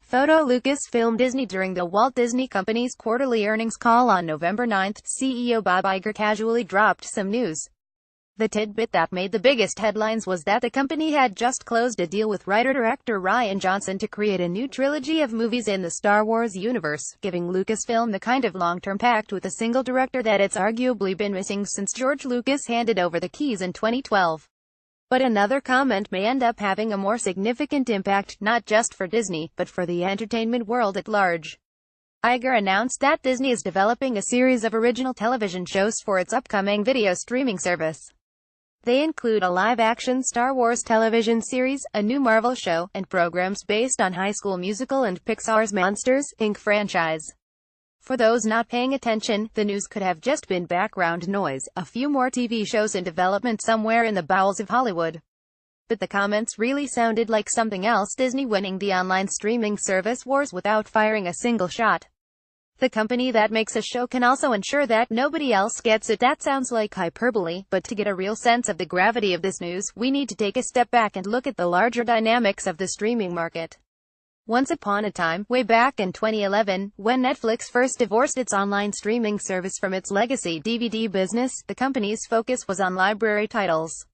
Photo Lucasfilm Disney. During the Walt Disney Company's quarterly earnings call on November 9, CEO Bob Iger casually dropped some news. The tidbit that made the biggest headlines was that the company had just closed a deal with writer-director Rian Johnson to create a new trilogy of movies in the Star Wars universe, giving Lucasfilm the kind of long-term pact with a single director that it's arguably been missing since George Lucas handed over the keys in 2012. But another comment may end up having a more significant impact, not just for Disney, but for the entertainment world at large. Iger announced that Disney is developing a series of original television shows for its upcoming video streaming service. They include a live-action Star Wars television series, a new Marvel show, and programs based on High School Musical and Pixar's Monsters, Inc. franchise. For those not paying attention, the news could have just been background noise, a few more TV shows in development somewhere in the bowels of Hollywood. But the comments really sounded like something else: Disney winning the online streaming service wars without firing a single shot. The company that makes a show can also ensure that nobody else gets it. That sounds like hyperbole, but to get a real sense of the gravity of this news, we need to take a step back and look at the larger dynamics of the streaming market. Once upon a time, way back in 2011, when Netflix first divorced its online streaming service from its legacy DVD business, the company's focus was on library titles.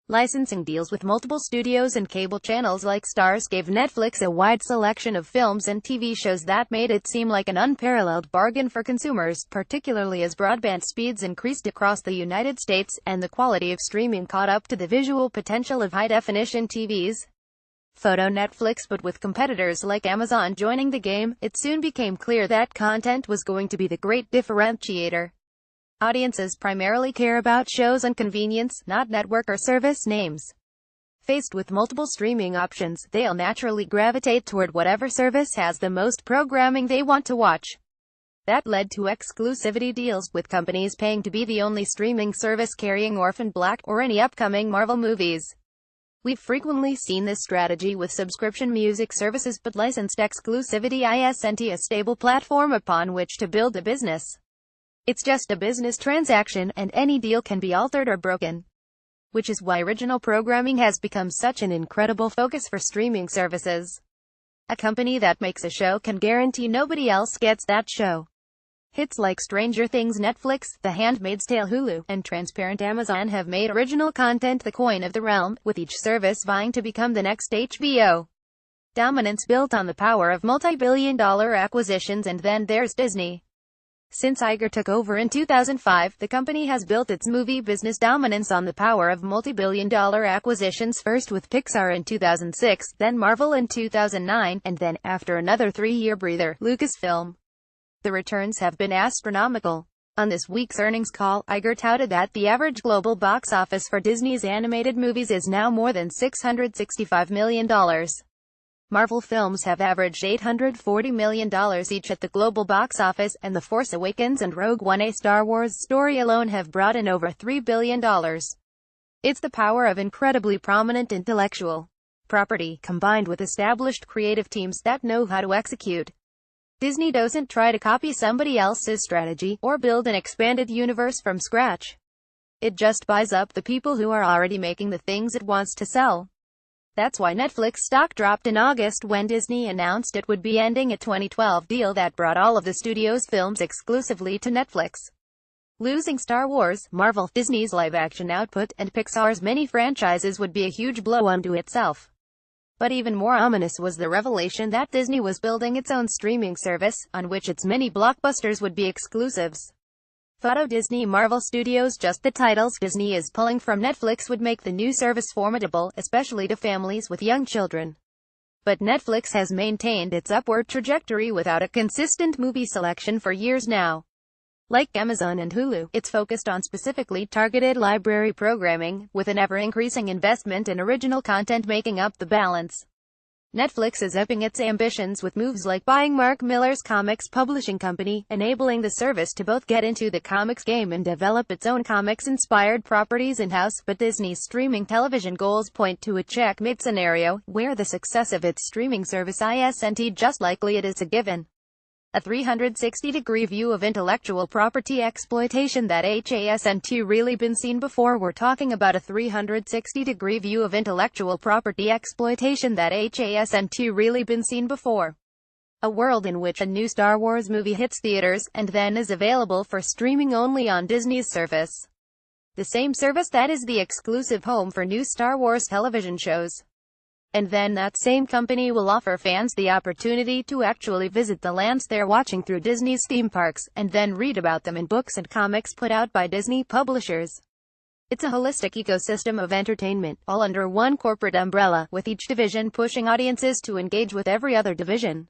Licensing deals with multiple studios and cable channels like Starz gave Netflix a wide selection of films and TV shows that made it seem like an unparalleled bargain for consumers, particularly as broadband speeds increased across the United States, and the quality of streaming caught up to the visual potential of high-definition TVs. Photo Netflix. But with competitors like Amazon joining the game, it soon became clear that content was going to be the great differentiator. Audiences primarily care about shows and convenience, not network or service names. Faced with multiple streaming options, they'll naturally gravitate toward whatever service has the most programming they want to watch. That led to exclusivity deals, with companies paying to be the only streaming service carrying Orphan Black, or any upcoming Marvel movies. We've frequently seen this strategy with subscription music services, but licensed exclusivity isn't a stable platform upon which to build a business. It's just a business transaction, and any deal can be altered or broken. Which is why original programming has become such an incredible focus for streaming services. A company that makes a show can guarantee nobody else gets that show. Hits like Stranger Things, Netflix, The Handmaid's Tale, Hulu, and transparent Amazon have made original content the coin of the realm, with each service vying to become the next HBO. Dominance built on the power of multi-billion-dollar acquisitions. And then there's Disney. Since Iger took over in 2005, the company has built its movie business dominance on the power of multi-billion-dollar acquisitions, first with Pixar in 2006, then Marvel in 2009, and then, after another 3-year breather, Lucasfilm. The returns have been astronomical. On this week's earnings call, Iger touted that the average global box office for Disney's animated movies is now more than $665 million. Marvel films have averaged $840 million each at the global box office, and The Force Awakens and Rogue One, a Star Wars story, alone have brought in over $3 billion. It's the power of incredibly prominent intellectual property, combined with established creative teams that know how to execute. Disney doesn't try to copy somebody else's strategy, or build an expanded universe from scratch. It just buys up the people who are already making the things it wants to sell. That's why Netflix stock dropped in August when Disney announced it would be ending a 2012 deal that brought all of the studio's films exclusively to Netflix. Losing Star Wars, Marvel, Disney's live-action output, and Pixar's many franchises would be a huge blow unto itself. But even more ominous was the revelation that Disney was building its own streaming service, on which its many blockbusters would be exclusives. Photo Disney Marvel Studios. Just the titles Disney is pulling from Netflix would make the new service formidable, especially to families with young children. But Netflix has maintained its upward trajectory without a consistent movie selection for years now. Like Amazon and Hulu, it's focused on specifically targeted library programming, with an ever-increasing investment in original content making up the balance. Netflix is upping its ambitions with moves like buying Mark Millar's comics publishing company, enabling the service to both get into the comics game and develop its own comics-inspired properties in-house. But Disney's streaming television goals point to a checkmate scenario, where the success of its streaming service isn't just likely, it is a given. A 360-degree view of intellectual property exploitation that hasn't really been seen before. We're talking about a 360-degree view of intellectual property exploitation that hasn't really been seen before. A world in which a new Star Wars movie hits theaters, and then is available for streaming only on Disney's service. The same service that is the exclusive home for new Star Wars television shows. And then that same company will offer fans the opportunity to actually visit the lands they're watching through Disney's theme parks, and then read about them in books and comics put out by Disney publishers. It's a holistic ecosystem of entertainment, all under one corporate umbrella, with each division pushing audiences to engage with every other division.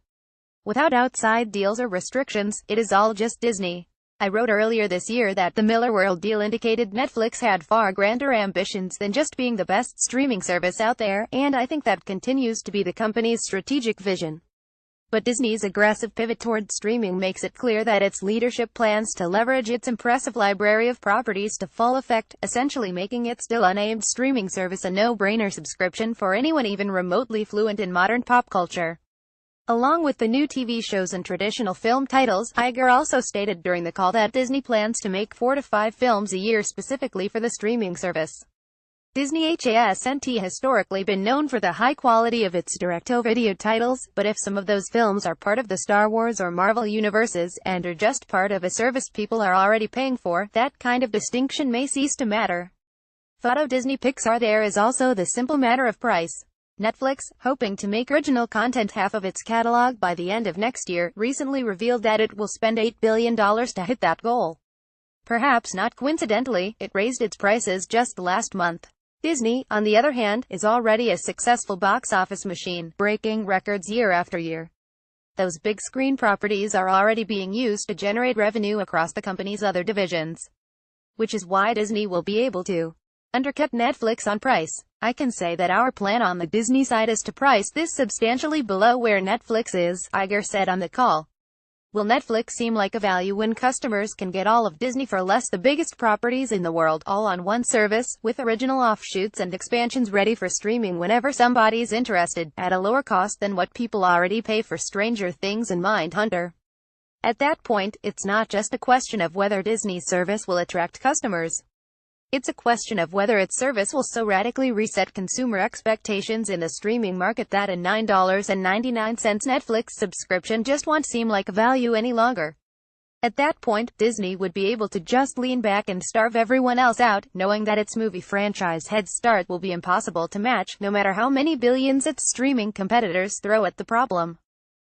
Without outside deals or restrictions, it is all just Disney. I wrote earlier this year that the Miller World deal indicated Netflix had far grander ambitions than just being the best streaming service out there, and I think that continues to be the company's strategic vision. But Disney's aggressive pivot toward streaming makes it clear that its leadership plans to leverage its impressive library of properties to full effect, essentially making its still unnamed streaming service a no-brainer subscription for anyone even remotely fluent in modern pop culture. Along with the new TV shows and traditional film titles, Iger also stated during the call that Disney plans to make 4 to 5 films a year specifically for the streaming service. Disney hasn't historically been known for the high quality of its direct-to-video titles, but if some of those films are part of the Star Wars or Marvel universes, and are just part of a service people are already paying for, that kind of distinction may cease to matter. Photo Disney Pixar. There is also the simple matter of price. Netflix, hoping to make original content half of its catalog by the end of next year, recently revealed that it will spend $8 billion to hit that goal. Perhaps not coincidentally, it raised its prices just last month. Disney, on the other hand, is already a successful box office machine, breaking records year after year. Those big screen properties are already being used to generate revenue across the company's other divisions. Which is why Disney will be able to undercut Netflix on price. I can say that our plan on the Disney side is to price this substantially below where Netflix is, Iger said on the call. Will Netflix seem like a value when customers can get all of Disney for less? The biggest properties in the world, all on one service, with original offshoots and expansions ready for streaming whenever somebody's interested, at a lower cost than what people already pay for Stranger Things and Mindhunter. At that point, it's not just a question of whether Disney's service will attract customers. It's a question of whether its service will so radically reset consumer expectations in the streaming market that a $9.99 Netflix subscription just won't seem like a value any longer. At that point, Disney would be able to just lean back and starve everyone else out, knowing that its movie franchise head start will be impossible to match, no matter how many billions its streaming competitors throw at the problem.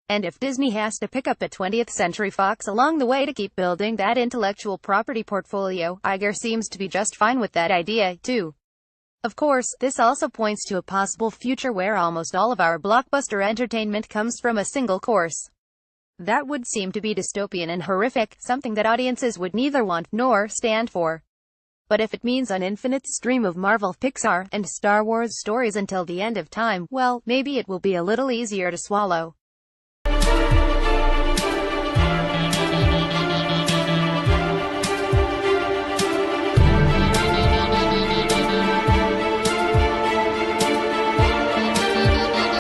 And if Disney has to pick up a 20th Century Fox along the way to keep building that intellectual property portfolio, Iger seems to be just fine with that idea, too. Of course, this also points to a possible future where almost all of our blockbuster entertainment comes from a single source. That would seem to be dystopian and horrific, something that audiences would neither want nor stand for. But if it means an infinite stream of Marvel, Pixar, and Star Wars stories until the end of time, well, maybe it will be a little easier to swallow.